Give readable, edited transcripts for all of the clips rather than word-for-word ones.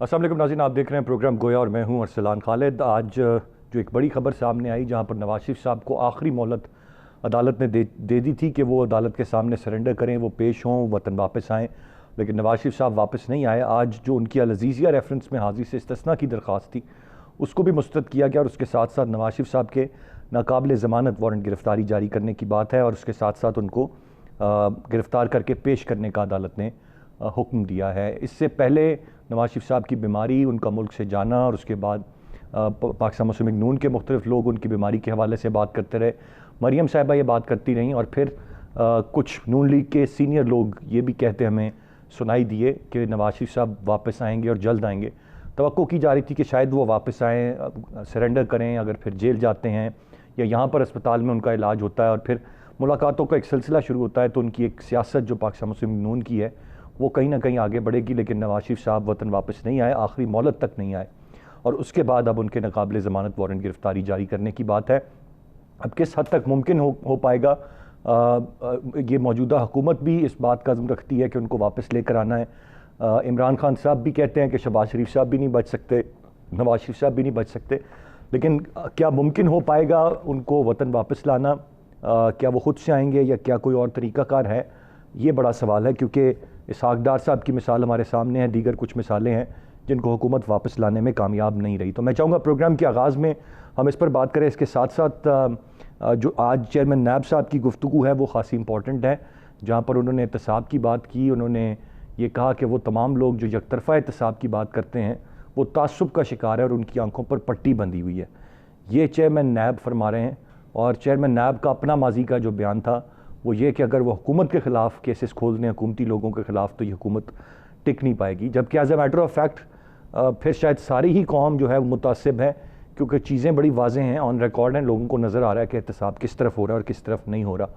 अस्सलाम वालेकुम नाज़रीन, आप देख रहे हैं प्रोग्राम गोया और मैं हूं अरसलान खालिद। आज जो एक बड़ी खबर सामने आई जहां पर नवाज शरीफ साहब को आखिरी मोहलत अदालत ने दे दी थी कि वो अदालत के सामने सरेंडर करें, वो पेश हों, वतन वापस आएँ, लेकिन नवाज शरीफ साहब वापस नहीं आए। आज जो उनकी अल-अज़ीज़िया रेफरेंस में हाज़िरी से इस्तिस्ना की दरख्वास्त थी उसको भी मुस्तरद किया गया और उसके साथ साथ नवाज शरीफ साहब के नाकाबिल ज़मानत वारंट गिरफ़्तारी जारी करने की बात है और उसके साथ साथ उनको गिरफ़्तार करके पेश करने का अदालत ने हुक्म दिया है। इससे पहले नवाज शरीफ साहब की बीमारी, उनका मुल्क से जाना और उसके बाद पाकिस्तान मुस्लिम लीग नून के मुख्तलिफ लोग उनकी बीमारी के हवाले से बात करते रहे। मरियम साहिबा ये बात करती रहीं और फिर कुछ नून लीग के सीनियर लोग ये भी कहते हमें सुनाई दिए कि नवाज शरीफ साहब वापस आएंगे और जल्द आएंगे। तवक्को की जा रही थी कि शायद वो वापस आएँ, सरेंडर करें, अगर फिर जेल जाते हैं या यहाँ पर अस्पताल में उनका इलाज होता है और फिर मुलाकातों का एक सिलसिला शुरू होता है तो उनकी एक सियासत जो पाकिस्तान मुस्लिम लीग नून की है वो कहीं ना कहीं आगे बढ़ेगी। लेकिन नवाज शरीफ साहब वतन वापस नहीं आए, आखिरी मोहलत तक नहीं आए और उसके बाद अब उनके नाकाबिल ज़मानत वारंट गिरफ़्तारी जारी करने की बात है। अब किस हद तक मुमकिन हो पाएगा, ये मौजूदा हुकूमत भी इस बात का अज़्म रखती है कि उनको वापस लेकर आना है। इमरान खान साहब भी कहते हैं कि शहबाज शरीफ साहब भी नहीं बच सकते, नवाज शरीफ साहब भी नहीं बच सकते, लेकिन क्या मुमकिन हो पाएगा उनको वतन वापस लाना? क्या वो ख़ुद से आएंगे या क्या कोई और तरीक़ाकार है? ये बड़ा सवाल है, क्योंकि इसहाक डार साहब की मिसाल हमारे सामने है, दीगर कुछ मिसालें हैं जिनको हुकूमत वापस लाने में कामयाब नहीं रही। तो मैं चाहूँगा प्रोग्राम के आगाज़ में हम इस पर बात करें। इसके साथ साथ जो आज चेयरमैन नैब साहब की गुफ्तगू है वो ख़ासी इंपॉर्टेंट है, जहाँ पर उन्होंने एहतसाब की बात की। उन्होंने ये कहा कि वो तमाम लोग जो यकतरफ़ा एहतसाब की बात करते हैं वो तासुब का शिकार है और उनकी आंखों पर पट्टी बंधी हुई है। ये चेयरमैन नैब फरमा रहे हैं और चेयरमैन नैब का अपना माजी का जो बयान था वो ये कि अगर वो हुकूमत के ख़िलाफ़ केसेस खोल दें, हुकूमती लोगों के ख़िलाफ़, तो ये हुकूमत टिक नहीं पाएगी। जबकि as a matter of fact फिर शायद सारी ही कौम जो है वो मुतासिब है, क्योंकि चीज़ें बड़ी वाज़ेह हैं, ऑन रिकॉर्ड हैं, लोगों को नज़र आ रहा है कि एहतसाब किस तरफ हो रहा है और किस तरफ नहीं हो रहा।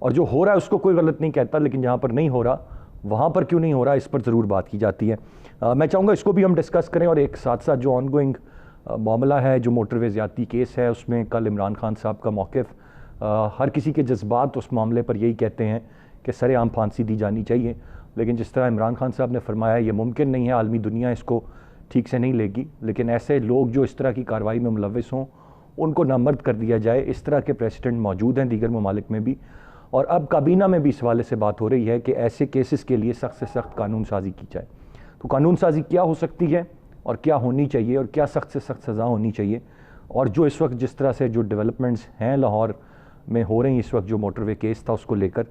और जो हो रहा है उसको कोई गलत नहीं कहता, लेकिन जहाँ पर नहीं हो रहा वहाँ पर क्यों नहीं हो रहा, इस पर ज़रूर बात की जाती है। मैं चाहूँगा इसको भी हम डिस्कस करें। और एक साथ साथ जो ऑन गोइंग मामला है, जो मोटरवे ज़्यादती केस है, उसमें कल इमरान खान साहब का मौक़िफ़, हर किसी के जज्बात उस मामले पर यही कहते हैं कि सरेआम फांसी दी जानी चाहिए, लेकिन जिस तरह इमरान खान साहब ने फरमाया ये मुमकिन नहीं है, आलमी दुनिया इसको ठीक से नहीं लेगी। लेकिन ऐसे लोग जो इस तरह की कार्रवाई में मुलव्वस हों उनको नामर्द कर दिया जाए। इस तरह के प्रेसिडेंट मौजूद हैं दीगर ममालिक में भी, और अब काबीना में भी इस हवाले से बात हो रही है कि ऐसे केसेस के लिए सख्त से सख्त कानून साजी की जाए। तो कानून साजी क्या हो सकती है और क्या होनी चाहिए और क्या सख्त से सख्त सज़ा होनी चाहिए, और जो इस वक्त जिस तरह से जो डेवलपमेंट्स हैं लाहौर में हो रही इस वक्त, जो मोटरवे केस था उसको लेकर,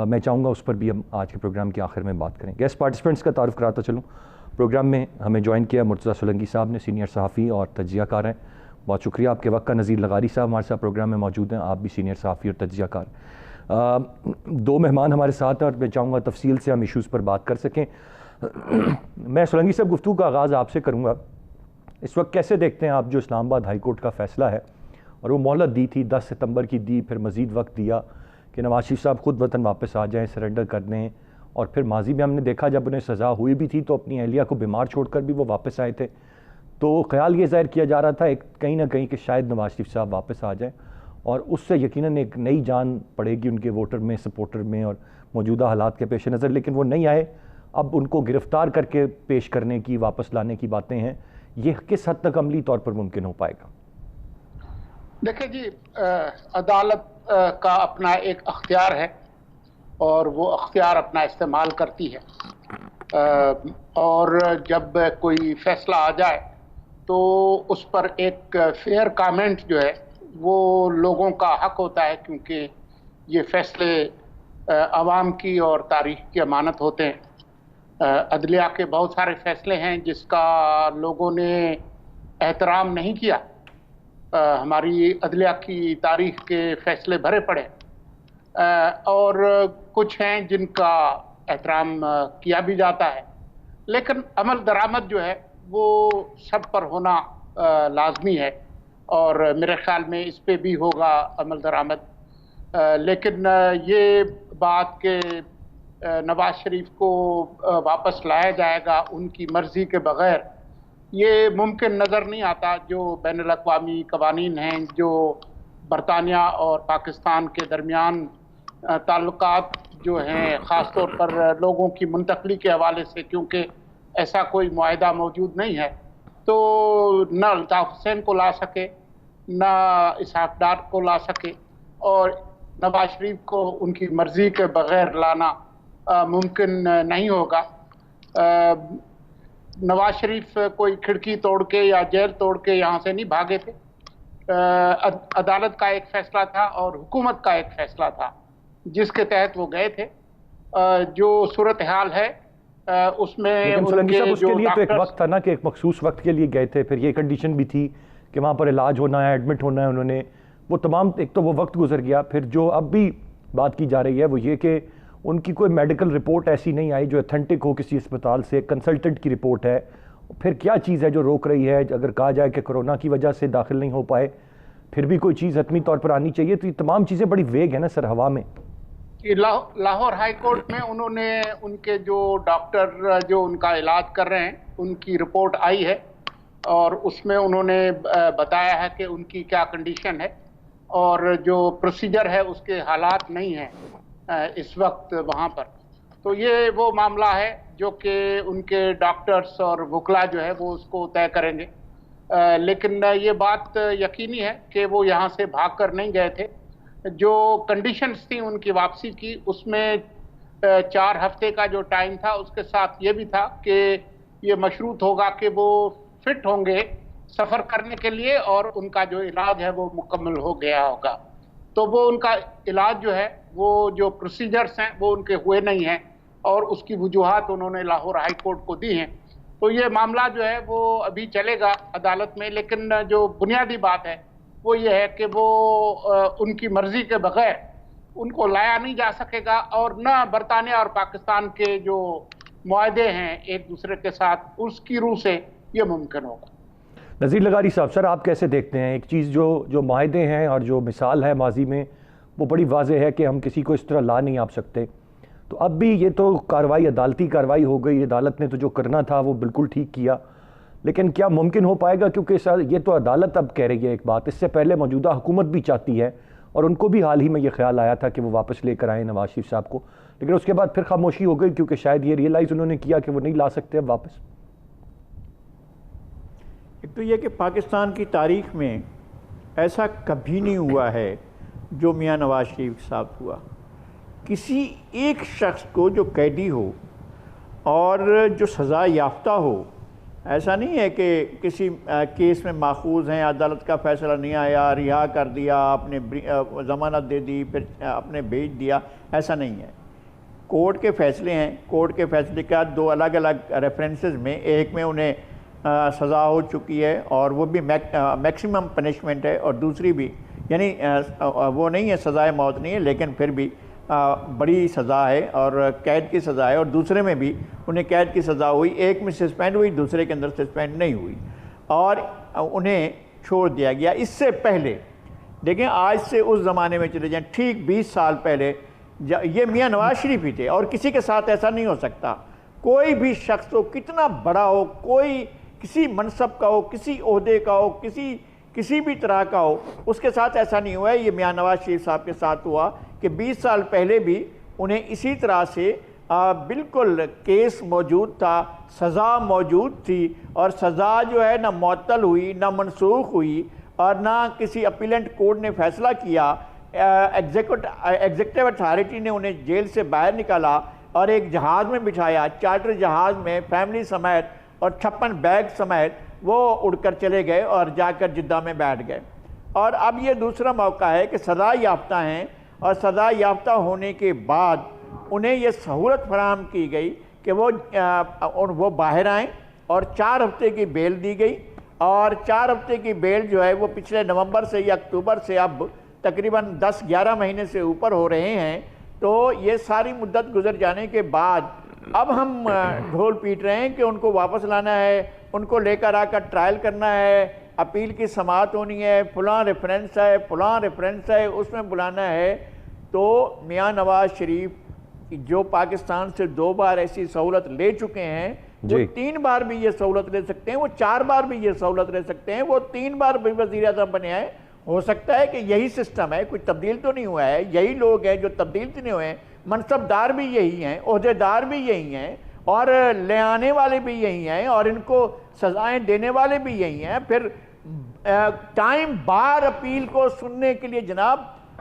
मैं चाहूँगा उस पर भी हम आज के प्रोग्राम के आखिर में बात करें। गेस्ट पार्टिसिपेंट्स का तारुफ कराता चलूँ। प्रोग्राम में हमें ज्वाइन किया मुर्तज़ा सोलंकी साहब ने, सीनियर सहाफ़ी और तज्ज़ियाकार हैं। बहुत शुक्रिया आपके वक्त का। नज़ीर लगारी साहब हमारे साथ प्रोग्राम में मौजूद हैं, आप भी सीनियर सहाफ़ी और तज्ज़ियाकार। दो मेहमान हमारे साथ हैं और मैं चाहूँगा तफसील से हम इशूज़ पर बात कर सकें। मैं सोलंकी साहब गुफ्तगू का आगाज़ आपसे करूँगा। इस वक्त कैसे देखते हैं आप जो इस्लामाबाद हाई कोर्ट का फ़ैसला है, और वो मोहलत दी थी 10 सितंबर की दी, फिर मज़ीद वक्त दिया कि नवाज शरीफ साहब ख़ुद वतन वापस आ जाएँ, सरेंडर कर दें, और फिर माजी में हमने देखा जब उन्हें सज़ा हुई भी थी तो अपनी अहलिया को बीमार छोड़कर भी वो वापस आए थे। तो ख्याल ये ज़ाहिर किया जा रहा था एक कहीं ना कहीं कि शायद नवाज शरीफ साहब वापस आ जाएँ और उससे यकीनन एक नई जान पड़ेगी उनके वोटर में, सपोर्टर में और मौजूदा हालात के पेश नज़र। लेकिन वो नहीं आए, अब उनको गिरफ़्तार करके पेश करने की, वापस लाने की बातें हैं। ये किस हद तक अमली तौर पर मुमकिन हो पाएगा? देखिए जी, अदालत का अपना एक अख्तियार है और वो अख्तियार अपना इस्तेमाल करती है, और जब कोई फैसला आ जाए तो उस पर एक फेयर कमेंट जो है वो लोगों का हक होता है, क्योंकि ये फैसले आवाम की और तारीख की अमानत होते हैं। अदलिया के बहुत सारे फैसले हैं जिसका लोगों ने एहतराम नहीं किया। हमारी अदलिया की तारीख के फैसले भरे पड़े, और कुछ हैं जिनका एहतराम किया भी जाता है, लेकिन अमल दरामद जो है वो सब पर होना लाजमी है, और मेरे ख्याल में इस पे भी होगा अमल दरामद। लेकिन ये बात कि नवाज शरीफ को वापस लाया जाएगा उनकी मर्ज़ी के बग़ैर, ये मुमकिन नज़र नहीं आता। जो बैनुल-अक़वामी क़वानीन हैं, जो बरतानिया और पाकिस्तान के दरमियान ताल्लुकात जो हैं, ख़ास तौर पर लोगों की मुंतकली के हवाले से, क्योंकि ऐसा कोई मुआहदा मौजूद नहीं है, तो न अल्ताफ हुसैन को ला सके, न इसहाक डार को ला सके, और नवाज शरीफ को उनकी मर्जी के बगैर लाना मुमकिन नहीं होगा। नवाज शरीफ कोई खिड़की तोड़ के या जेल तोड़ के यहाँ से नहीं भागे थे। अदालत का एक फैसला था और हुकूमत का एक फैसला था जिसके तहत वो गए थे। जो सूरत हाल है उसमें उनके उसके लिए तो एक वक्त था ना कि एक मखसूस वक्त के लिए गए थे, फिर ये कंडीशन भी थी कि वहाँ पर इलाज होना है, एडमिट होना है, उन्होंने वो तमाम, एक तो वो वक्त गुजर गया। फिर जो अब भी बात की जा रही है वो ये कि उनकी कोई मेडिकल रिपोर्ट ऐसी नहीं आई जो अथेंटिक हो किसी अस्पताल से, कंसल्टेंट की रिपोर्ट है। फिर क्या चीज़ है जो रोक रही है? अगर कहा जाए कि कोरोना की वजह से दाखिल नहीं हो पाए, फिर भी कोई चीज़ हतमी तौर पर आनी चाहिए। तो ये तमाम चीज़ें बड़ी वेग है ना सर हवा में। लाहौर हाई कोर्ट में उन्होंने उनके जो डॉक्टर जो उनका इलाज कर रहे हैं उनकी रिपोर्ट आई है और उसमें उन्होंने बताया है कि उनकी क्या कंडीशन है और जो प्रोसीजर है उसके हालात नहीं हैं इस वक्त वहाँ पर। तो ये वो मामला है जो कि उनके डॉक्टर्स और वकला जो है वो उसको तय करेंगे। लेकिन ये बात यकीनी है कि वो यहाँ से भाग कर नहीं गए थे। जो कंडीशंस थी उनकी वापसी की उसमें 4 हफ्ते का जो टाइम था उसके साथ ये भी था कि ये मशरूत होगा कि वो फिट होंगे सफ़र करने के लिए और उनका जो इलाज है वो मुकम्मल हो गया होगा। तो वो उनका इलाज जो है वो जो प्रोसीजर्स हैं वो उनके हुए नहीं हैं और उसकी वजूहात उन्होंने लाहौर हाई कोर्ट को दी हैं। तो ये मामला जो है वो अभी चलेगा अदालत में, लेकिन जो बुनियादी बात है वो ये है कि वो उनकी मर्जी के बगैर उनको लाया नहीं जा सकेगा और न बरतानिया और पाकिस्तान के जो मुआहदे हैं एक दूसरे के साथ उसकी रूह से ये मुमकिन होगा। नज़ीर लगारी साहब, सर आप कैसे देखते हैं? एक चीज़ जो मुआहदे हैं और जो मिसाल है माजी में वो बड़ी वाज़ेह है कि हम किसी को इस तरह ला नहीं आप सकते। तो अब भी ये तो कार्रवाई अदालती कार्रवाई हो गई, अदालत ने तो जो करना था वो बिल्कुल ठीक किया, लेकिन क्या मुमकिन हो पाएगा? क्योंकि ये तो अदालत अब कह रही है एक बात, इससे पहले मौजूदा हुकूमत भी चाहती है और उनको भी हाल ही में ये ख्याल आया था कि वो वापस लेकर आए नवाज शरीफ साहब को, लेकिन उसके बाद फिर खामोशी हो गई क्योंकि शायद ये रियलाइज़ उन्होंने किया कि वो नहीं ला सकते अब वापस। एक तो ये कि पाकिस्तान की तारीख में ऐसा कभी नहीं हुआ है जो मियाँ नवाज शरीफ साहब हुआ। किसी एक शख्स को जो कैदी हो और जो सज़ा याफ्ता हो, ऐसा नहीं है कि किसी केस में माखूज हैं, अदालत का फ़ैसला नहीं आया, रिहा कर दिया, आपने ज़मानत दे दी, फिर आपने भेज दिया, ऐसा नहीं है। कोर्ट के फ़ैसले हैं, कोर्ट के फ़ैसले का 2 अलग अलग रेफरेंसेस में, एक में उन्हें सज़ा हो चुकी है और वो भी मैक्सिमम पनिशमेंट है, और दूसरी भी यानी वो नहीं है, सज़ाए मौत नहीं है, लेकिन फिर भी बड़ी सज़ा है और कैद की सज़ा है, और दूसरे में भी उन्हें कैद की सज़ा हुई, एक में सस्पेंड हुई, दूसरे के अंदर सस्पेंड नहीं हुई और उन्हें छोड़ दिया गया। इससे पहले देखें, आज से उस ज़माने में चले जाएं, ठीक 20 साल पहले ये मियाँ नवाज शरीफ ही थे और किसी के साथ ऐसा नहीं हो सकता। कोई भी शख्स हो, कितना बड़ा हो, कोई किसी मनसब का हो, किसी ओहदे का हो, किसी भी तरह का हो, उसके साथ ऐसा नहीं हुआ है। ये मियाँ नवाज शरीफ साहब के साथ हुआ कि 20 साल पहले भी उन्हें इसी तरह से बिल्कुल केस मौजूद था, सज़ा मौजूद थी, और सज़ा जो है ना मुअत्तल हुई, ना मनसूख हुई, और ना किसी अपीलेंट कोर्ट ने फ़ैसला किया। एग्जीक्यूटिव अथॉरिटी ने उन्हें जेल से बाहर निकाला और एक जहाज़ में बिठाया, चार्टर जहाज़ में, फैमिली समेत और 56 बैग समेत वो उड़कर चले गए और जाकर जिद्दा में बैठ गए। और अब ये दूसरा मौका है कि सज़ा याफ्ता हैं और सज़ा याफ्ता होने के बाद उन्हें ये सहूलत फराहम की गई कि वो बाहर आएँ, और 4 हफ्ते की बेल दी गई, और 4 हफ्ते की बेल जो है वो पिछले नवंबर से या अक्टूबर से अब तकरीबन 10-11 महीने से ऊपर हो रहे हैं। तो ये सारी मुद्दत गुजर जाने के बाद अब हम ढोल पीट रहे हैं कि उनको वापस लाना है, उनको लेकर आकर ट्रायल करना है, अपील की समाअत होनी है, फलां रेफरेंस है, फलां रेफरेंस है, उसमें बुलाना है। तो मियाँ नवाज शरीफ जो पाकिस्तान से 2 बार ऐसी सहूलत ले चुके हैं, वो 3 बार भी ये सहूलत ले सकते हैं, वो 4 बार भी ये सहूलत ले सकते हैं, वो 3 बार भी वज़ीर आज़म बने हैं। हो सकता है कि यही सिस्टम है, कुछ तब्दील तो नहीं हुआ है, यही लोग हैं जो तब्दील तो नहीं हुए हैं, मनसबदार भी यही हैं, ओहदेदार भी यही हैं, اور لے آنے والے بھی یہی ہیں اور ان کو سزائیں دینے والے بھی یہی ہیں. پھر ٹائم بار اپیل کو سننے کے لیے جناب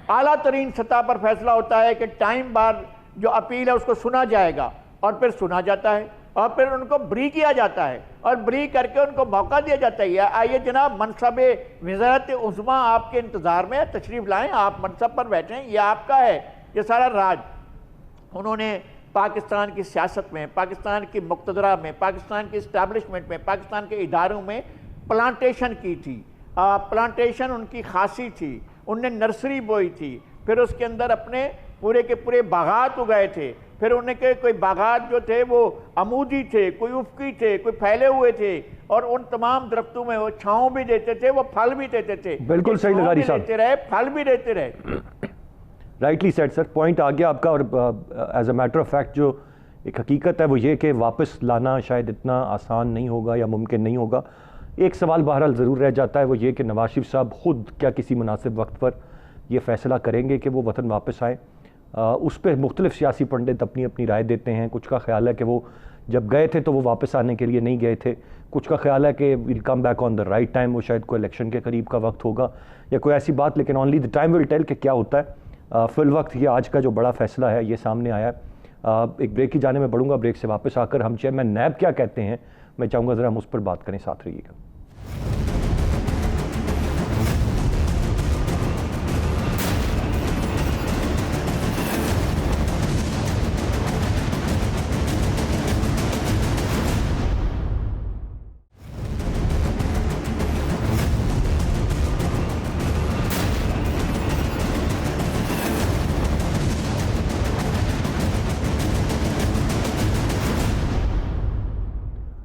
اعلیٰ ترین سطح پر فیصلہ ہوتا ہے کہ ٹائم بار جو اپیل ہے اس کو سنا جائے گا, اور پھر سنا جاتا ہے اور پھر ان کو بری کیا جاتا ہے اور بری کر کے ان کو موقع دیا جاتا ہے. آئیے جناب, منصب وزارت عظمیٰ آپ کے انتظار میں, تشریف لائیں, آپ منصب پر بیٹھیں, یہ آپ کا ہے یہ سارا راج. انہوں نے پاکستان کی سیاست میں, پاکستان کی مقتدرہ میں, پاکستان کی اسٹیبلشمنٹ میں, پاکستان کے اداروں میں پلانٹیشن کی تھی. پلانٹیشن ان کی خاصی تھی, ان نے نرسری بوئی تھی, پھر اس کے اندر اپنے پورے کے پورے باغات اگائے تھے. پھر انہیں کہ کوئی باغات جو تھے وہ عمودی تھے, کوئی افقی تھے, کوئی پھیلے ہوئے تھے, اور ان تمام درختوں میں وہ چھاؤں بھی دیتے تھے, وہ پھل بھی دیتے تھے. بالکل صحیح لغاری صاحب, دیتے رہے, پھل بھی دیتے رہے. رائٹلی سیٹ سر, پوائنٹ آ گیا آپ کا. اور as a matter of fact جو ایک حقیقت ہے وہ یہ کہ واپس لانا شاید اتنا آسان نہیں ہوگا یا ممکن نہیں ہوگا. ایک سوال بہرحال ضرور رہ جاتا ہے, وہ یہ کہ نواز شریف صاحب خود کیا کسی مناسب وقت پر یہ فیصلہ کریں گے کہ وہ وطن واپس آئیں؟ اس پہ مختلف سیاسی پنڈت اپنی اپنی رائے دیتے ہیں. کچھ کا خیال ہے کہ وہ جب گئے تھے تو وہ واپس آنے کے لیے نہیں گئے تھے, کچھ کا خیال ہے کہ welcome back on the right time, وہ شاید کوئی الیکشن کے قریب کا وقت ہوگا یا کوئی ایسی بات, لیکن only the time will tell کہ کیا ہوتا ہے. فی الوقت یہ آج کا جو بڑا فیصلہ ہے یہ سامنے آیا ہے. ایک بریک کی جانے میں بڑھوں گا, بریک سے واپس آ کر ہم چیئرمین نیب کیا کہتے ہیں میں چاہوں گا ذرا ہم اس پر بات کریں, ساتھ رہیے گا.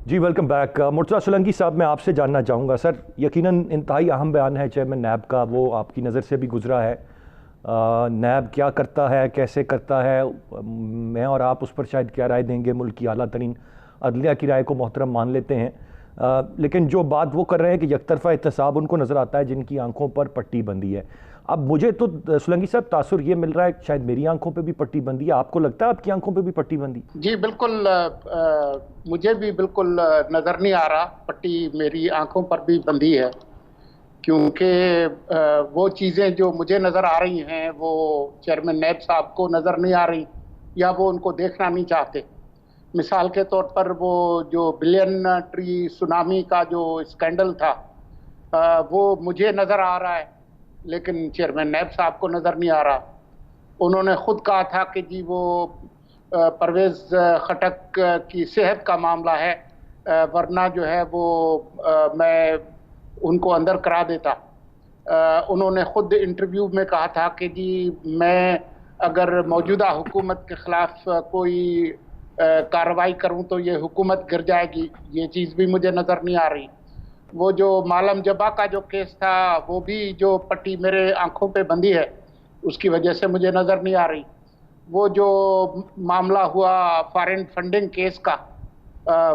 جی ویلکم بیک. مرتضیٰ سولنگی صاحب, میں آپ سے جاننا چاہوں گا سر, یقیناً انتہائی اہم بیان ہے چیئرمین نیب کا, وہ آپ کی نظر سے بھی گزرا ہے. نیب کیا کرتا ہے, کیسے کرتا ہے, میں اور آپ اس پر شاید کیا رائے دیں گے, ملک کی اعلیٰ ترین عدلیہ کی رائے کو محترم مان لیتے ہیں, لیکن جو بات وہ کر رہے ہیں کہ یک طرفہ احتساب ان کو نظر آتا ہے جن کی آنکھوں پر پٹی بندھی ہے. اب مجھے تو سولنگی صاحب تاثر یہ مل رہا ہے شاید میری آنکھوں پہ بھی پٹی بندھی ہے, آپ کو لگتا ہے آپ کی آنکھوں پہ بھی پٹی بندھی؟ جی بالکل, مجھے بھی بالکل نظر نہیں آ رہا پٹی میری آنکھوں پر بھی بندھی ہے, کیونکہ وہ چیزیں جو مجھے نظر آ رہی ہیں وہ چیئرمین نیب صاحب کو نظر نہیں آ رہی یا وہ ان کو دیکھنا نہیں چاہتے. مثال کے طور پر وہ جو بلین ٹری سونامی کا جو اسکینڈل تھا وہ مجھے نظر آ رہا ہے لیکن چیئرمین نیب صاحب کو نظر نہیں آ رہا. انہوں نے خود کہا تھا کہ جی وہ پرویز خٹک کی صحت کا معاملہ ہے, ورنہ جو ہے وہ میں ان کو اندر کرا دیتا. انہوں نے خود انٹرویو میں کہا تھا کہ جی میں اگر موجودہ حکومت کے خلاف کوئی کارروائی کروں تو یہ حکومت گر جائے گی. یہ چیز بھی مجھے نظر نہیں آ رہی. وہ جو معلم جبا کا جو کیس تھا وہ بھی جو پٹی میرے آنکھوں پہ بندھی ہے اس کی وجہ سے مجھے نظر نہیں آ رہی. وہ جو معاملہ ہوا فارن فنڈنگ کیس کا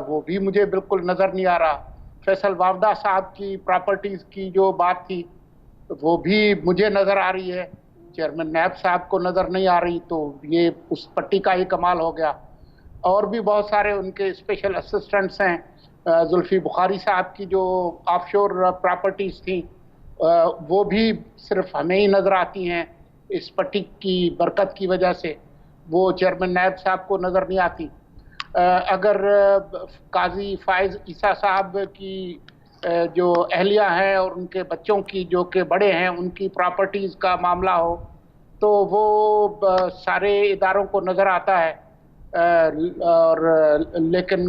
وہ بھی مجھے بالکل نظر نہیں آ رہا. فیصل وافدہ صاحب کی پراپرٹیز کی جو بات تھی وہ بھی مجھے نظر آ رہی ہے, چیئرمین نیب صاحب کو نظر نہیں آ رہی, تو یہ اس پٹی کا ہی کمال ہو گیا. اور بھی بہت سارے ان کے اسپیشل اسسٹنٹس ہیں, زلفی بخاری صاحب کی جو آف شور پراپرٹیز تھیں وہ بھی صرف ہمیں ہی نظر آتی ہیں اس پٹی کی برکت کی وجہ سے, وہ چیئرمین نیب صاحب کو نظر نہیں آتی. اگر قاضی فائز عیسیٰ صاحب کی جو اہلیہ ہیں اور ان کے بچوں کی جو کہ بڑے ہیں ان کی پراپرٹیز کا معاملہ ہو تو وہ سارے اداروں کو نظر آتا ہے, اور لیکن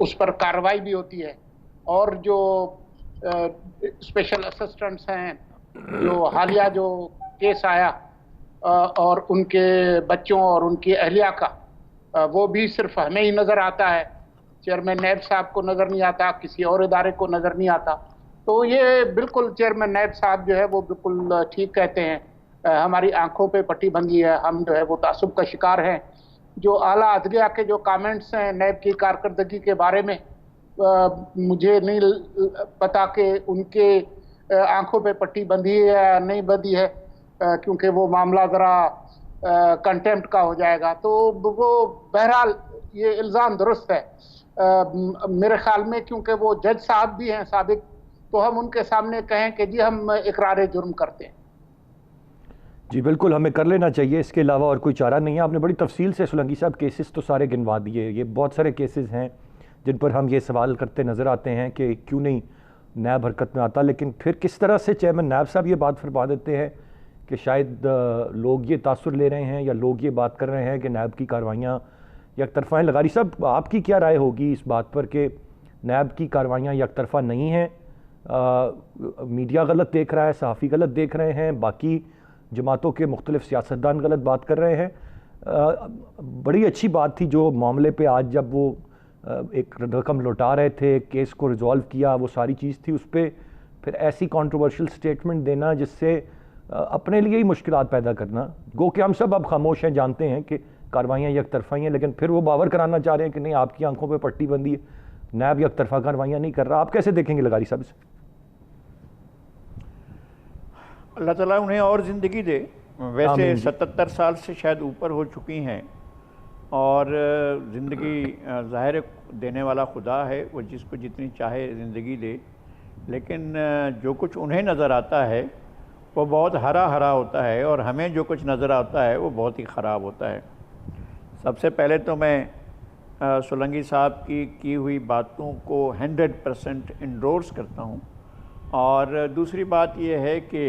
اس پر کارروائی بھی ہوتی ہے. اور جو اسپیشل اسسٹنٹس ہیں جو حالیہ جو کیس آیا اور ان کے بچوں اور ان کی اہلیہ کا, وہ بھی صرف ہمیں ہی نظر آتا ہے, چیئرمین نیب صاحب کو نظر نہیں آتا, کسی اور ادارے کو نظر نہیں آتا. تو یہ بالکل چیئرمین نیب صاحب جو ہے وہ بالکل ٹھیک کہتے ہیں, ہماری آنکھوں پہ پٹی بندھی ہے, ہم جو ہے وہ تعصب کا شکار ہیں. جو اعلیٰ عدلیہ کے جو کامنٹس ہیں نیب کی کارکردگی کے بارے میں, مجھے نہیں پتا کہ ان کے آنکھوں پہ پٹی بندھی ہے یا نہیں بندھی ہے, کیونکہ وہ معاملہ ذرا कंटेम्प्ट का हो जाएगा। तो वो बहरहाल ये इल्ज़ाम दुरुस्त है मेरे ख्याल में, क्योंकि वो जज साहब भी हैं साबिक, तो हम उनके सामने कहें कि जी हम इकरार जुर्म करते हैं। जी बिल्कुल, हमें कर लेना चाहिए, इसके अलावा और कोई चारा नहीं है। आपने बड़ी तफसील से सोलंकी साहब केसेस तो सारे गिनवा दिए। ये बहुत सारे केसेस हैं जिन पर हम ये सवाल करते नज़र आते हैं कि क्यों नहीं नैब हरकत में आता, लेकिन फिर किस तरह से चेयरमैन नैब साहब ये बात फरमा देते हैं कि शायद लोग ये तासुर ले रहे हैं या लोग ये बात कर रहे हैं कि नैब की कार्रवाइयाँ एक तरफ़ा हैं। लगारी साहब, आपकी क्या राय होगी इस बात पर कि नैब की कार्रवाइयाँ एक तरफ़ा नहीं हैं, मीडिया गलत देख रहा है, सहाफ़ी गलत देख रहे हैं, बाकी जमातों के मुख्तलिफ सियासतदान गलत बात कर रहे हैं? बड़ी अच्छी बात थी जो मामले पे आज जब वो एक रकम लौटा रहे थे, केस को रिजॉल्व किया, वो सारी चीज़ थी, उस पर फिर ऐसी कंट्रोवर्शियल स्टेटमेंट देना जिससे अपने लिए ही मुश्किलात पैदा करना। गो कि हम सब अब खामोश हैं, जानते हैं कि कार्रवाइयाँ एक तरफ़ा ही हैं, लेकिन फिर वो बावर कराना चाह रहे हैं कि नहीं आपकी आंखों पे पट्टी बंदी है, नैब एक तरफ़ा कार्रवाइयाँ नहीं कर रहा। आप कैसे देखेंगे लगारी साहब इसे? अल्लाह ताला उन्हें और ज़िंदगी दे। वैसे 77 साल से शायद ऊपर हो चुकी हैं और ज़िंदगी ज़ाहिर देने वाला खुदा है, वो जिसको जितनी चाहे ज़िंदगी दे, लेकिन जो कुछ उन्हें नज़र आता है वो बहुत हरा हरा होता है और हमें जो कुछ नज़र आता है वो बहुत ही ख़राब होता है। सबसे पहले तो मैं सोलंकी साहब की हुई बातों को 100% इंडोर्स करता हूँ, और दूसरी बात ये है कि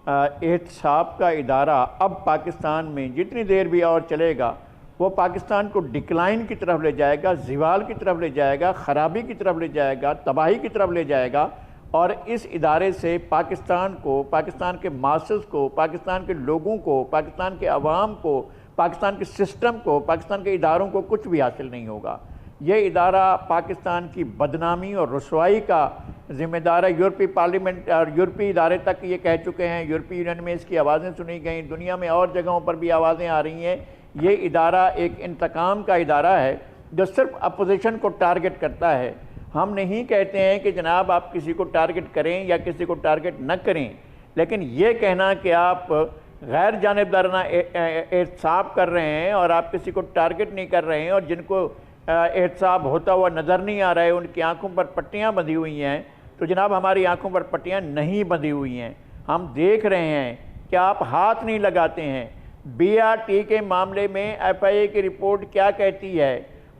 एहतसाब का इदारा अब पाकिस्तान में जितनी देर भी और चलेगा वो पाकिस्तान को डिक्लाइन की तरफ ले जाएगा, ज़िवाल की तरफ ले जाएगा, ख़राबी की तरफ ले जाएगा, तबाही की तरफ ले जाएगा। और इस इदारे से पाकिस्तान को, पाकिस्तान के मासेस को, पाकिस्तान के लोगों को, पाकिस्तान के अवाम को, पाकिस्तान के सिस्टम को, पाकिस्तान के इदारों को कुछ भी हासिल नहीं होगा। ये इदारा पाकिस्तान की बदनामी और रुसवाई का ज़िम्मेदार है। यूरोपीय पार्लियामेंट और यूरोपीय इदारे तक ये कह चुके हैं, यूरोपीय यूनियन में इसकी आवाज़ें सुनी गई, दुनिया में और जगहों पर भी आवाज़ें आ रही हैं। ये इदारा एक इंतकाम का इदारा है जो सिर्फ अपोजिशन को टारगेट करता है। हम नहीं कहते हैं कि जनाब आप किसी को टारगेट करें या किसी को टारगेट न करें, लेकिन ये कहना कि आप गैर जानिबदाराना एहतसाब कर रहे हैं और आप किसी को टारगेट नहीं कर रहे हैं और जिनको एहतसाब होता हुआ नज़र नहीं आ रहा है उनकी आंखों पर पट्टियां बंधी हुई हैं, तो जनाब हमारी आंखों पर पट्टियां नहीं बंधी हुई हैं। हम देख रहे हैं कि आप हाथ नहीं लगाते हैं। BRT के मामले में FIA की रिपोर्ट क्या कहती है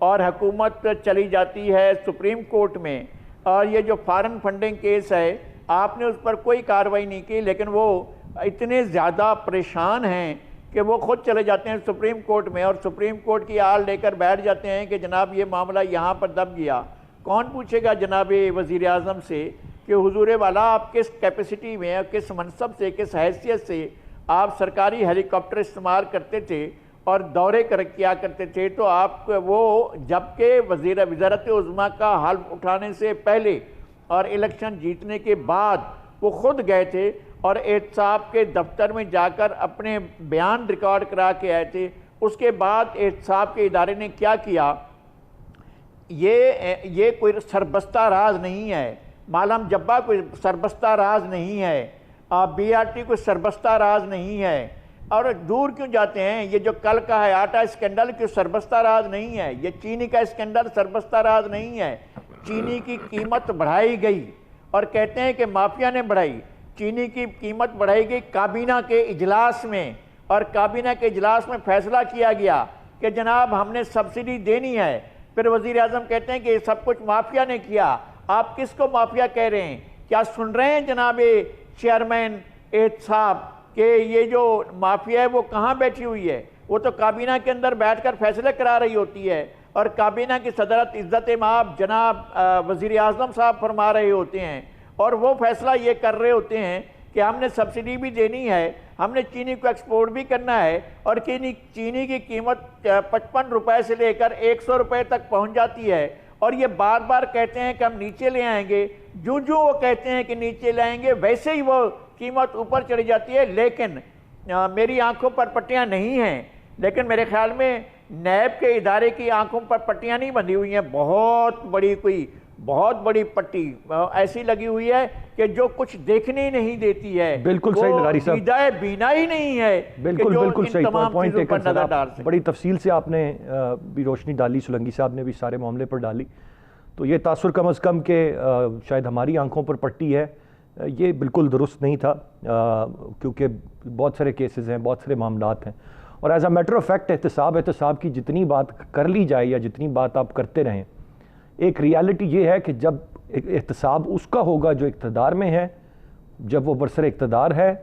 और हुकूमत चली जाती है सुप्रीम कोर्ट में, और ये जो फॉरेन फंडिंग केस है आपने उस पर कोई कार्रवाई नहीं की, लेकिन वो इतने ज़्यादा परेशान हैं कि वो खुद चले जाते हैं सुप्रीम कोर्ट में और सुप्रीम कोर्ट की आड़ लेकर बैठ जाते हैं कि जनाब ये मामला यहाँ पर दब गया। कौन पूछेगा जनाब वज़ीर आज़म से कि हुजूर वाला आप किस कैपेसिटी में, किस मनसब से, किस हैसियत से आप सरकारी हेलीकॉप्टर इस्तेमाल करते थे और दौरे किया करते थे, तो आप वो जबकि वज़ारत उज़्मा का हल्फ उठाने से पहले और इलेक्शन जीतने के बाद वो खुद गए थे और एहतसाब के दफ्तर में जाकर अपने बयान रिकॉर्ड करा के आए थे। उसके बाद एहतसाब के इदारे ने क्या किया, ये कोई सरबस्ता राज नहीं है, मालम जब्बा कोई सरबस्ता राज नहीं है, BRT कोई सरबस्ता राज नहीं है। और दूर क्यों जाते हैं, ये जो कल का है आटा स्कैंडल क्यों सरबस्ता राज नहीं है, ये चीनी का स्कैंडल सरबस्ता राज नहीं है। चीनी की कीमत बढ़ाई गई और कहते हैं कि माफिया ने बढ़ाई। चीनी की कीमत बढ़ाई गई काबीना के इजलास में, और काबीना के इजलास में फैसला किया गया कि जनाब हमने सब्सिडी देनी है। फिर वज़ीर आज़म कहते हैं कि ये सब कुछ माफिया ने किया। आप किसको माफिया कह रहे हैं? क्या सुन रहे हैं जनाब चेयरमैन एहतसाब कि ये जो माफिया है वो कहाँ बैठी हुई है? वो तो काबीना के अंदर बैठकर फैसले करा रही होती है और काबीना की सदरत इज़्ज़त माब जनाब वज़ीर आज़म साहब फरमा रहे होते हैं और वो फैसला ये कर रहे होते हैं कि हमने सब्सिडी भी देनी है, हमने चीनी को एक्सपोर्ट भी करना है, और चीनी की कीमत 55 रुपए से लेकर 100 रुपए तक पहुंच जाती है। और ये बार बार कहते हैं कि हम नीचे ले आएंगे। जो वो कहते हैं कि नीचे ले आएंगे वैसे ही वो कीमत ऊपर चली जाती है। लेकिन मेरी आंखों पर पट्टियां नहीं हैं, लेकिन मेरे ख्याल में नैब के इदारे की आंखों पर पट्टियां नहीं बंधी हुई हैं। बहुत बड़ी कोई بہت بڑی پٹی ایسی لگی ہوئی ہے کہ جو کچھ دیکھنے ہی نہیں دیتی ہے. بالکل صحیح لغاری صاحب, دیدہ بینائی نہیں ہے بالکل بالکل صحیح پوائنٹ پر نظر ڈال سکے. بڑی تفصیل سے آپ نے بھی روشنی ڈالی, سولنگی صاحب نے بھی سارے معاملے پر ڈالی. تو یہ تاثر کم از کم کہ شاید ہماری آنکھوں پر پٹی ہے, یہ بالکل درست نہیں تھا, کیونکہ بہت سارے کیسز ہیں, بہت سارے معاملات ہیں, اور as a matter of fact احتساب کی جتنی بات کر لی جائے یا جتنی بات آپ کرتے رہیں, ایک ریالٹی یہ ہے کہ جب احتساب اس کا ہوگا جو اقتدار میں ہے, جب وہ برسر اقتدار ہے,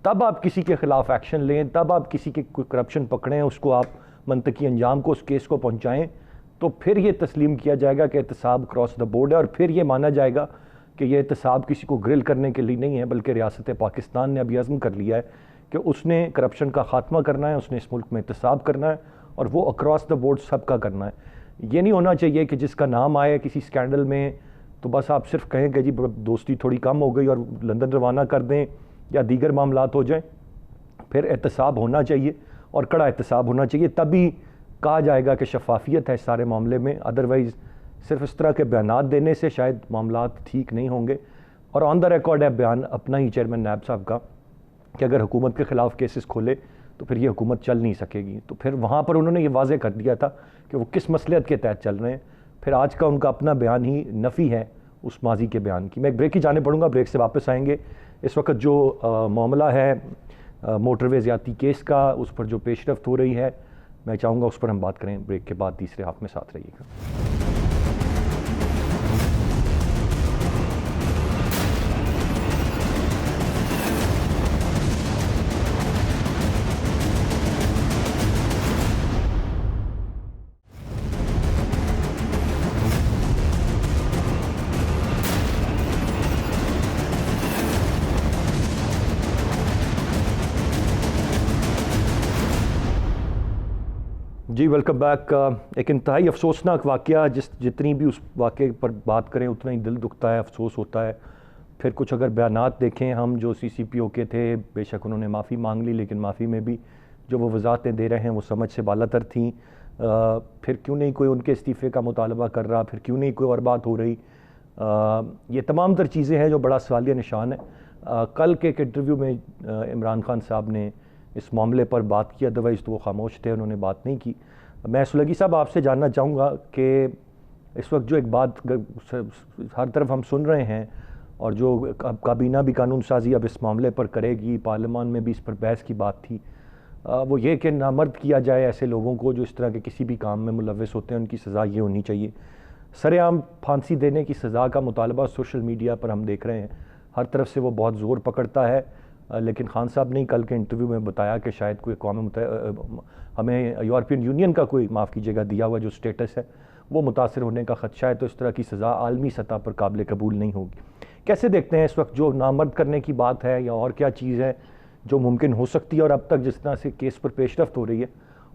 تب آپ کسی کے خلاف ایکشن لیں, تب آپ کسی کے کوئی کرپشن پکڑیں, اس کو آپ منطقی انجام کو اس کیس کو پہنچائیں, تو پھر یہ تسلیم کیا جائے گا کہ احتساب کراس دا بورڈ ہے, اور پھر یہ مانا جائے گا کہ یہ احتساب کسی کو گرل کرنے کے لیے نہیں ہے, بلکہ ریاست پاکستان نے ابھی عزم کر لیا ہے کہ اس نے کرپشن کا خاتمہ کرنا ہے, اس نے اس ملک میں احتساب کرنا ہے, اور وہ اکراس دا بورڈ سب کا کرنا ہے. یہ نہیں ہونا چاہیے کہ جس کا نام آئے کسی سکینڈل میں تو بس آپ صرف کہیں کہ جی دوستی تھوڑی کم ہو گئی اور لندن روانہ کر دیں یا دیگر معاملات ہو جائیں. پھر احتساب ہونا چاہیے اور کڑا احتساب ہونا چاہیے, تبھی کہا جائے گا کہ شفافیت ہے اس سارے معاملے میں. ادروائز صرف اس طرح کے بیانات دینے سے شاید معاملات ٹھیک نہیں ہوں گے. اور آن دا ریکارڈ ہے بیان اپنا ہی چیئرمین نیب صاحب کا کہ اگر حکومت کے خلاف کیسز کھولے تو پھر یہ حکومت چل نہیں سکے گی. تو پھر وہاں پر انہوں نے یہ واضح کر دیا تھا کہ وہ کس مصلحت کے تحت چل رہے ہیں. پھر آج کا ان کا اپنا بیان ہی نفی ہے اس ماضی کے بیان کی. میں ایک بریک ہی جانے پڑوں گا, بریک سے واپس آئیں گے. اس وقت جو معاملہ ہے موٹر وے زیادتی کیس کا, اس پر جو پیش رفت ہو رہی ہے, میں چاہوں گا اس پر ہم بات کریں بریک کے بعد. تیسرے ہاف میں ساتھ رہیے گا. جی ویلکم بیک. ایک انتہائی افسوسناک واقعہ, جتنی بھی اس واقعے پر بات کریں اتنا ہی دل دکھتا ہے, افسوس ہوتا ہے. پھر کچھ اگر بیانات دیکھیں ہم جو سی سی پی او کے تھے, بے شک انہوں نے معافی مانگ لی, لیکن معافی میں بھی جو وہ وضاحتیں دے رہے ہیں وہ سمجھ سے بالاتر تھیں. پھر کیوں نہیں کوئی ان کے استعفے کا مطالبہ کر رہا, پھر کیوں نہیں کوئی اور بات ہو رہی. یہ تمام تر چیزیں ہیں جو بڑا سوالیہ نشان ہے. کل کے ایک انٹرویو میں عمران خان صاحب نے اس معاملے پر بات کی, ادروائز تو وہ خاموش تھے, انہوں نے بات نہیں کی. میں سولنگی صاحب آپ سے جاننا چاہوں گا کہ اس وقت جو ایک بات ہر طرف ہم سن رہے ہیں, اور جو کابینہ بھی قانون سازی اب اس معاملے پر کرے گی, پارلیمان میں بھی اس پر بحث کی بات تھی, وہ یہ کہ نامرد کیا جائے ایسے لوگوں کو جو اس طرح کے کسی بھی کام میں ملوث ہوتے ہیں. ان کی سزا یہ ہونی چاہیے. سر عام پھانسی دینے کی سزا کا مطالبہ سوشل میڈیا پر ہم دیکھ رہے ہیں, ہر طرف سے وہ بہت زور پکڑتا ہے. لیکن خان صاحب نے کل کے انٹرویو میں بتایا کہ شاید کوئی اقوام متحدہ ہمیں یورپین یونین کا کوئی معاف کیجیے گا دیا ہوا جو سٹیٹس ہے وہ متاثر ہونے کا خدشہ ہے, تو اس طرح کی سزا عالمی سطح پر قابل قبول نہیں ہوگی. کیسے دیکھتے ہیں اس وقت جو نامرد کرنے کی بات ہے, یا اور کیا چیز ہے جو ممکن ہو سکتی ہے, اور اب تک جس طرح سے کیس پر پیش رفت ہو رہی ہے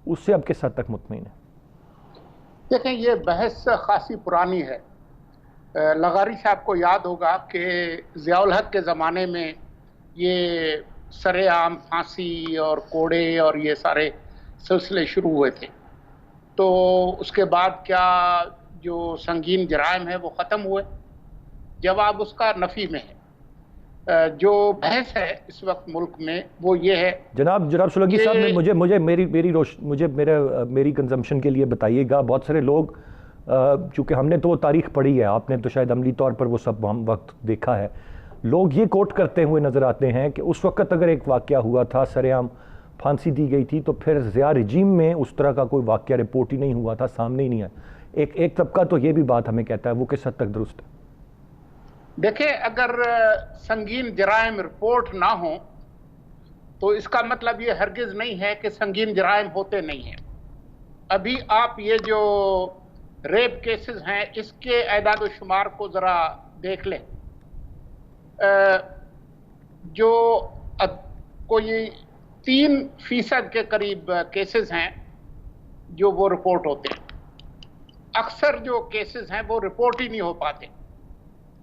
اس سے اب کس حد تک مطمئن ہے؟ دیکھیں یہ بحث خاصی پرانی ہے. لغاری صاحب کو یاد ہوگا کہ ضیاء الحق کے زمانے میں یہ سر عام پھانسی اور کوڑے اور یہ سارے سلسلے شروع ہوئے تھے. تو اس کے بعد کیا جو سنگین جرائم ہے وہ ختم ہوئے؟ جواب اس کا نفی میں ہے. جو بحث ہے اس وقت ملک میں وہ یہ ہے. جناب سولنگی صاحب میری کنزمپشن کے لیے بتائیے گا. بہت سارے لوگ, چونکہ ہم نے تو وہ تاریخ پڑھی ہے, آپ نے تو شاید عملی طور پر وہ سب وقت دیکھا ہے, لوگ یہ کوٹ کرتے ہوئے نظر آتے ہیں کہ اس وقت اگر ایک واقعہ ہوا تھا, سر عام پھانسی دی گئی تھی, تو پھر ضیاء رجیم میں اس طرح کا کوئی واقعہ رپورٹ ہی نہیں ہوا تھا, سامنے ہی نہیں آیا. ایک طبقہ تو یہ بھی بات ہمیں کہتا ہے, وہ کس حد تک درست ہے؟ دیکھیں اگر سنگین جرائم رپورٹ نہ ہوں تو اس کا مطلب یہ ہرگز نہیں ہے کہ سنگین جرائم ہوتے نہیں ہیں. ابھی آپ یہ جو ریپ کیسز ہیں اس کے اعداد و شمار کو ذرا دیکھ لیں. جو کوئی 3% کے قریب کیسز ہیں جو وہ رپورٹ ہوتے ہیں. اکثر جو کیسز ہیں وہ رپورٹ ہی نہیں ہو پاتے.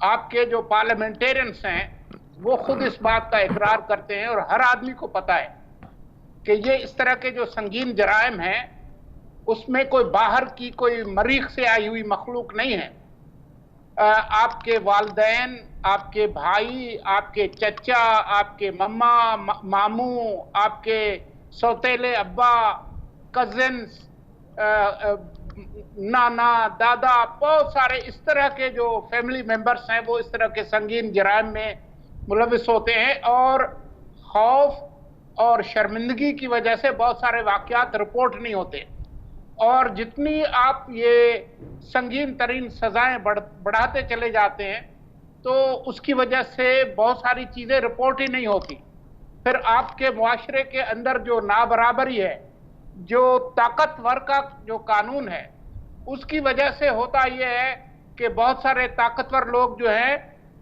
آپ کے جو پارلیمنٹیرینز ہیں وہ خود اس بات کا اقرار کرتے ہیں, اور ہر آدمی کو پتہ ہے کہ یہ اس طرح کے جو سنگین جرائم ہیں اس میں کوئی باہر کی کوئی مریخ سے آئی ہوئی مخلوق نہیں ہے. آپ کے والدین، آپ کے بھائی، آپ کے چچا، آپ کے مما، ماموں، آپ کے سوتیلے ابا، کزنس، نانا، دادا، بہت سارے اس طرح کے جو فیملی ممبرس ہیں وہ اس طرح کے سنگین جرائم میں ملوث ہوتے ہیں، اور خوف اور شرمندگی کی وجہ سے بہت سارے واقعات رپورٹ نہیں ہوتے، اور جتنی آپ یہ سنگین ترین سزائیں بڑھاتے چلے جاتے ہیں تو اس کی وجہ سے بہت ساری چیزیں رپورٹ ہی نہیں ہوتی. پھر آپ کے معاشرے کے اندر جو نابرابری ہے، جو طاقتور کا جو قانون ہے، اس کی وجہ سے ہوتا یہ ہے کہ بہت سارے طاقتور لوگ جو ہیں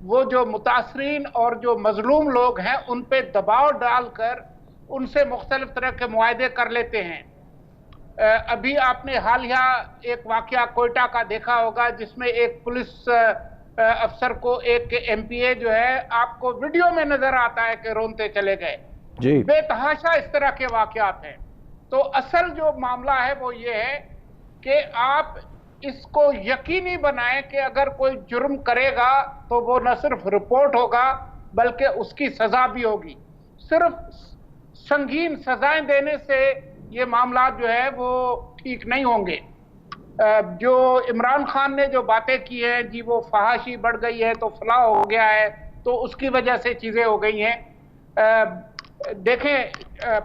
وہ جو متاثرین اور جو مظلوم لوگ ہیں ان پہ دباؤ ڈال کر ان سے مختلف طرح کے معاہدے کر لیتے ہیں. ابھی آپ نے حالیہ ایک واقعہ کوئٹہ کا دیکھا ہوگا جس میں ایک پولیس افسر کو ایک ایم پی اے جو ہے آپ کو ویڈیو میں نظر آتا ہے کہ رونتے چلے گئے. جی بے تحاشا اس طرح کے واقعات ہیں. تو اصل جو معاملہ ہے وہ یہ ہے کہ آپ اس کو یقینی بنائیں کہ اگر کوئی جرم کرے گا تو وہ نہ صرف رپورٹ ہوگا بلکہ اس کی سزا بھی ہوگی. صرف سنگین سزائیں دینے سے یہ معاملات جو ہے وہ ٹھیک نہیں ہوں گے. جو عمران خان نے جو باتیں کی ہیں، جی وہ فحاشی بڑھ گئی ہے تو فلاں ہو گیا ہے تو اس کی وجہ سے چیزیں ہو گئی ہیں. دیکھیں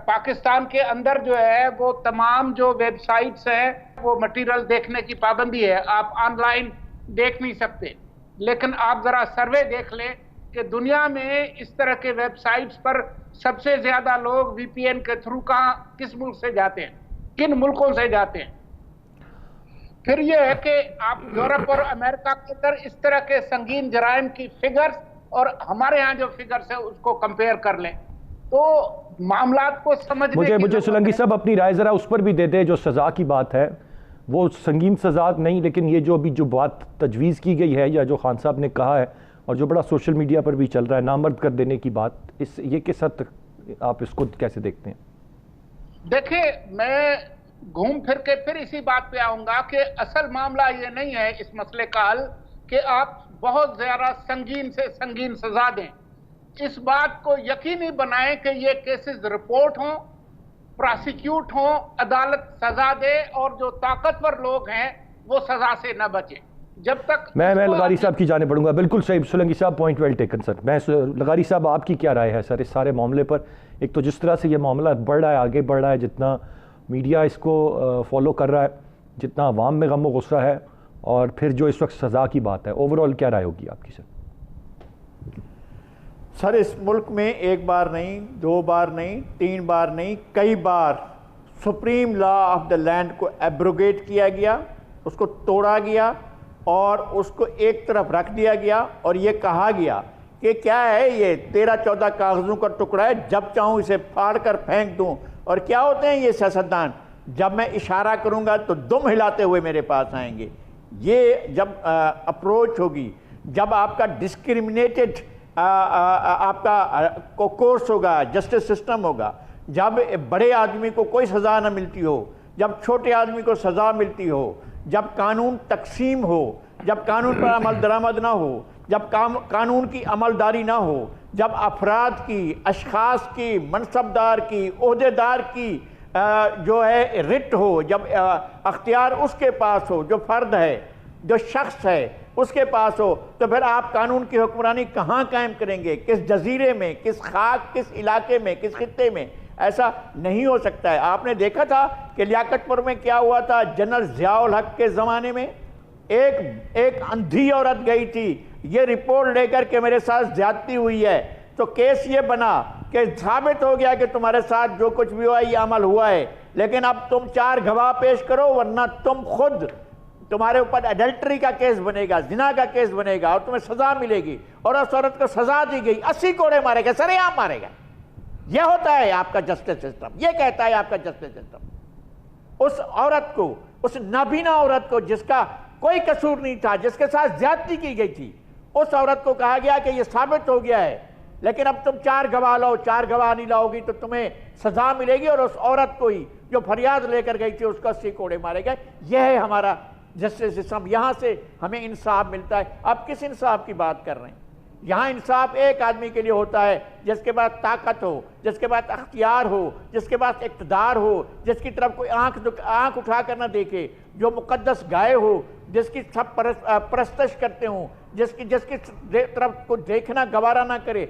پاکستان کے اندر جو ہے وہ تمام جو ویب سائٹس ہیں وہ مٹیریل دیکھنے کی پابندی ہے، آپ آن لائن دیکھ نہیں سکتے. لیکن آپ ذرا سروے دیکھ لیں کہ دنیا میں اس طرح کے ویب سائٹس پر سب سے زیادہ لوگ وی پی این کے تھرو کس ملک سے جاتے ہیں، کن ملکوں سے جاتے ہیں. پھر یہ ہے کہ آپ یورپ اور امریکہ کے اندر اس طرح کے سنگین جرائم کی فگرز اور ہمارے ہاں جو فگرز ہیں اس کو کمپیئر کر لیں تو معاملات کو سمجھنے مجھے سولنگی صاحب اپنی رائے ذرا اس پر بھی دے دیں. جو سزا کی بات ہے وہ سنگین سزا نہیں، لیکن یہ جو ابھی جو بات تجویز کی گئی ہے یا جو خان صاحب نے کہا ہے اور جو بڑا سوشل میڈیا پر بھی چل رہا ہے نامرد کر دینے کی بات، یہ کس حد تک آپ اس کو کیسے دیکھتے ہیں؟ دیکھیں میں گھوم پھر کے پھر اسی بات پہ آؤں گا کہ اصل معاملہ یہ نہیں ہے اس مسئلے کا حل کہ آپ بہت زیادہ سنگین سے سنگین سزا دیں. اس بات کو یقینی بنائیں کہ یہ کیسز رپورٹ ہوں، پراسیکیوٹ ہوں، عدالت سزا دے اور جو طاقتور لوگ ہیں وہ سزا سے نہ بچیں. جب تک میں لغاری صاحب کی جانب بڑھوں گا. بالکل صحیح سولنگی صاحب، پوائنٹ ویل ٹیکن سر. میں لغاری صاحب آپ کی کیا رائے ہے سر اس سارے معاملے پر؟ ایک تو جس طرح سے یہ معاملہ بڑھ رہا ہے، آگے بڑھ رہا ہے، جتنا میڈیا اس کو فالو کر رہا ہے، جتنا عوام میں غم و غصہ ہے، اور پھر جو اس وقت سزا کی بات ہے، اوورآل کیا رائے ہوگی آپ کی سر؟ سر اس ملک میں ایک بار نہیں، دو بار نہیں، تین بار نہیں، کئی بار supreme law of the land کو ایبروگیٹ کیا گیا، اس کو توڑا گیا اور اس کو ایک طرف رکھ دیا گیا اور یہ کہا گیا کہ کیا ہے یہ 13-14 کاغذوں کا ٹکڑا ہے، جب چاہوں اسے پھاڑ کر پھینک دوں. اور کیا ہوتے ہیں یہ سیاستدان، جب میں اشارہ کروں گا تو دم ہلاتے ہوئے میرے پاس آئیں گے. یہ جب اپروچ ہوگی، جب آپ کا ڈسکریمنیٹڈ آپ کا کورس ہوگا، جسٹس سسٹم ہوگا، جب بڑے آدمی کو کوئی سزا نہ ملتی ہو، جب چھوٹے آدمی کو سزا ملتی ہو، جب قانون تقسیم ہو، جب قانون پر عمل درآمد نہ ہو، جب قانون کی عملداری نہ ہو، جب افراد کی، اشخاص کی، منصبدار کی، عہدیدار کی جو ہے رٹ ہو، جب اختیار اس کے پاس ہو، جو فرد ہے، جو شخص ہے اس کے پاس ہو، تو پھر آپ قانون کی حکمرانی کہاں قائم کریں گے؟ کس جزیرے میں، کس خاک، کس علاقے میں، کس خطے میں؟ ایسا نہیں ہو سکتا ہے. آپ نے دیکھا تھا کہ لیاقت پور میں کیا ہوا تھا جنرل ضیاء الحق کے زمانے میں. ایک اندھی عورت گئی تھی یہ رپورٹ لے کر کے میرے ساتھ زیادتی ہوئی ہے، تو کیس یہ بنا کہ ثابت ہو گیا کہ تمہارے ساتھ جو کچھ بھی ہوا ہے یہ عمل ہوا ہے، لیکن اب تم 4 گواہ پیش کرو ورنہ تم خود، تمہارے اوپر ایڈلٹری کا کیس بنے گا، زنا کا کیس بنے گا اور تمہیں سزا ملے گی. اور اس عورت کو سزا دی گئی، 80 کوڑے مارے گئے، سرے عام مارے گئے. یہ ہوتا ہے آپ کا جسٹس سسٹم، یہ کہتا ہے آپ کا جسٹس سسٹم. اس عورت کو، اس نابینا عورت کو جس کا کوئی قصور نہیں تھا، جس کے ساتھ زیادتی کی گئی تھی، اس عورت کو کہا گیا کہ یہ ثابت ہو گیا ہے لیکن اب تم 4 گواہ لاؤ، 4 گواہ نہیں لاؤ گی تو تمہیں سزا ملے گی. اور اس عورت کو ہی جو فریاد لے کر گئی تھی اس کو 80 کوڑے مارے گئے. یہ ہے ہمارا جسٹس سسٹم، یہاں سے ہمیں انصاف ملتا ہے. اب کس انصاف کی بات کر رہے ہیں؟ یہاں انصاف ایک آدمی کے لیے ہوتا ہے جس کے پاس طاقت ہو، جس کے پاس اختیار ہو، جس کے پاس اقتدار ہو، جس کی طرف کوئی آنکھ اٹھا کر نہ دیکھے، جو مقدس گائے ہو، جس کی سب پرستش کرتے ہوں، جس کی طرف کو دیکھنا گوارا نہ کرے،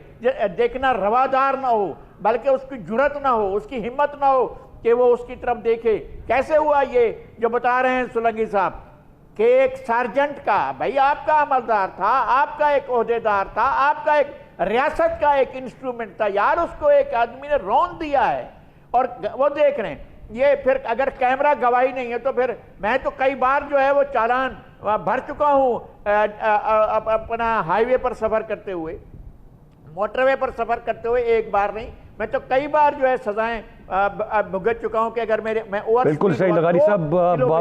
دیکھنا روادار نہ ہو، بلکہ اس کی جرت نہ ہو، اس کی ہمت نہ ہو کہ وہ اس کی طرف دیکھے. کیسے ہوا یہ جو بتا رہے ہیں سولنگی صاحب کہ ایک سارجنٹ کا، بھائی آپ کا عملدار تھا، آپ کا ایک عہدیدار تھا، آپ کا ایک ریاست کا ایک انسٹرومنٹ تھا یار، اس کو ایک آدمی نے رون دیا ہے اور وہ دیکھ رہے ہیں. یہ پھر اگر کیمرہ گواہی نہیں ہے تو پھر میں تو کئی بار جو ہے وہ چالان بھر چکا ہوں اپنا ہائی وے پر سفر کرتے ہوئے، موٹر وے پر سفر کرتے ہوئے، ایک بار نہیں، میں تو کئی بار جو ہے سزائیں بھگت چکا ہوں کہ اگر میں اوور بالکل صحیح لغاری صاحب،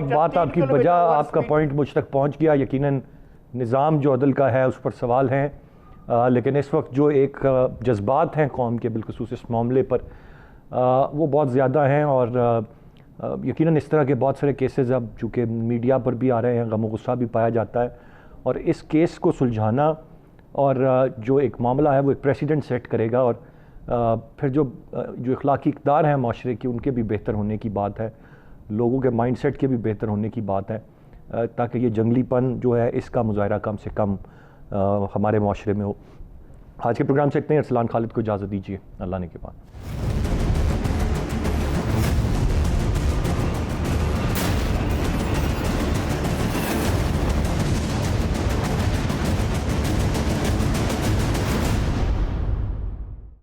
بات آپ کی بجا، آپ کا پوائنٹ مجھ تک پہنچ گیا. یقیناً نظام جو عدل کا ہے اس پر سوال ہیں، لیکن اس وقت جو ایک جذبات ہیں قوم کے بالخصوص اس معاملے پر وہ بہت زیادہ ہیں، اور یقیناً اس طرح کے بہت سارے کیسز اب چونکہ میڈیا پر بھی آ رہے ہیں، غم و غصہ بھی پایا جاتا ہے، اور اس کیس کو سلجھانا اور جو ایک معاملہ ہے وہ ایک پریسیڈنٹ سیٹ کرے گا، اور پھر جو اخلاقی اقدار ہیں معاشرے کی ان کے بھی بہتر ہونے کی بات ہے، لوگوں کے مائنڈ سیٹ کے بھی بہتر ہونے کی بات ہے، تاکہ یہ جنگلی پن جو ہے اس کا مظاہرہ کم سے کم ہمارے معاشرے میں ہو. آج کے پروگرام سے اتنے. ارسلان خالد کو اجازت دیجیے. اللہ نے کے بعد.